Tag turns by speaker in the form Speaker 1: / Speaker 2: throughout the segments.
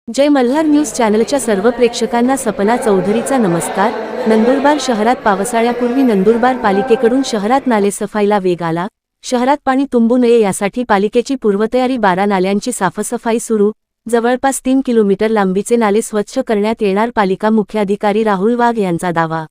Speaker 1: जय Malhar news चॅनलच्या सर्व प्रेक्षकांना सपना चौधरीचा नमस्कार। नंदुरबार शहरात पावसाळ्यापूर्वी नंदुरबार पालिकेकडून शहरात नालेसफाईला वेग आला। शहरात पाणी तुंबू नये यासाठी पालिकेची पूर्वतयारी, 12 नाल्यांची साफसफाई सुरू। जवळपास 3 किलोमीटर लांबीचे नाले स्वच्छ करण्यात येणार, पालिका मुख्याधिकारी राहुल वाघ यांचा दावा।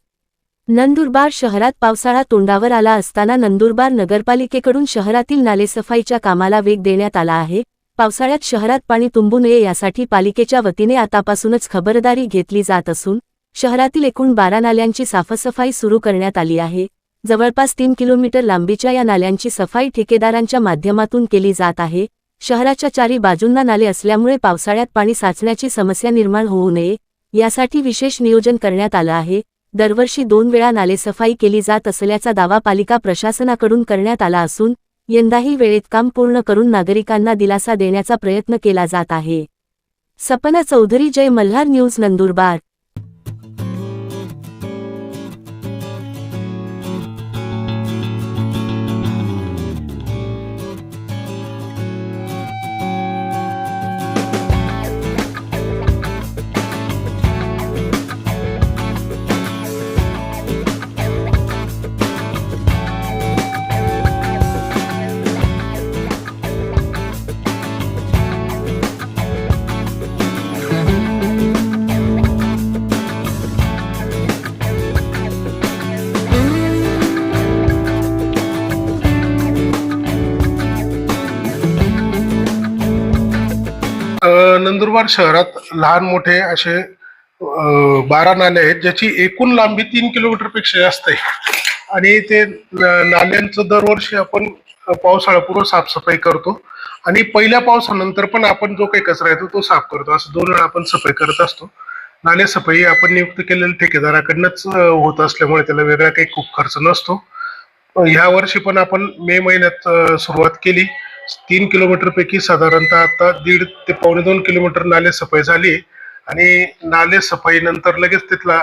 Speaker 1: नंदुरबार शहरात पावसाळा तोंडावर आला असताना नंदुरबार नगरपालिकेकडून शहरातील नालेसफाईच्या कामाला वेग देण्यात आला आहे। पावसाळ्यात शहरात पाणी तुंबू नये यासाठी पालिकेच्या वतीने आतापासूनच खबरदारी घेतली जात असून शहरातील एकूण 12 नाल्यांची साफसफाई सुरू करण्यात आली आहे। जवळपास 3 किलोमीटर लांबीच्या या नाल्यांची सफाई ठेकेदारांच्या माध्यमातून केली जात आहे। शहराच्या चारी बाजूंना नाले असल्यामुळे पावसाळ्यात पाणी साचण्याची समस्या निर्माण होऊ नये यासाठी विशेष नियोजन करण्यात आलं आहे। दरवर्षी 2 वेळा नालेसफाई केली जात असल्याचा दावा पालिका प्रशासनाकडून करण्यात आला असून यंदाही वेळेत काम पूर्ण करून नागरिकांना दिलासा देण्याचा प्रयत्न केला जात आहे। सपना चौधरी, जय मल्हार न्यूज, नंदुरबार।
Speaker 2: नंदुरबार शहरात लहान मोठे असे 12 नाले आहेत, ज्याची एकूण लांबी 3 किलोमीटर पेक्षा जास्त आहे। आणि ते नाल्यांचं दरवर्षी आपण पावसाळ्यापूर्व साफसफाई करतो आणि पहिल्या पावसानंतर पण आपण जो काही कचरा येतो तो साफ करतो। असं 2 वेळा आपण सफाई करत असतो। नाले सफाई आपण नियुक्त केलेल्या ठेकेदाराकडनंच होत असल्यामुळे त्याला वेगळा काही खूप खर्च नसतो। ह्या वर्षी पण आपण मे महिन्यात सुरुवात केली। 3 किलोमीटर पैकी साधारणतः आता 1.5 ते 2.25 किलोमीटर नाले सफाई झाली आणि नाले सफाई नंतर लगेच तिथला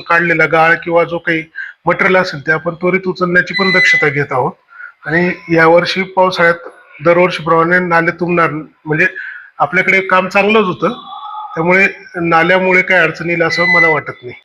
Speaker 2: काढलेला गाळ किंवा जो काही मटेरियल असेल ते आपण त्वरित उचलण्याची पण दक्षता घेत आहोत। आणि यावर्षी पावसाळ्यात दरवर्षीप्रमाणे नाले तुंबणार, म्हणजे आपल्याकडे काम चांगलंच होतं, त्यामुळे नाल्यामुळे काही अडचण येईल असं मला वाटत नाही।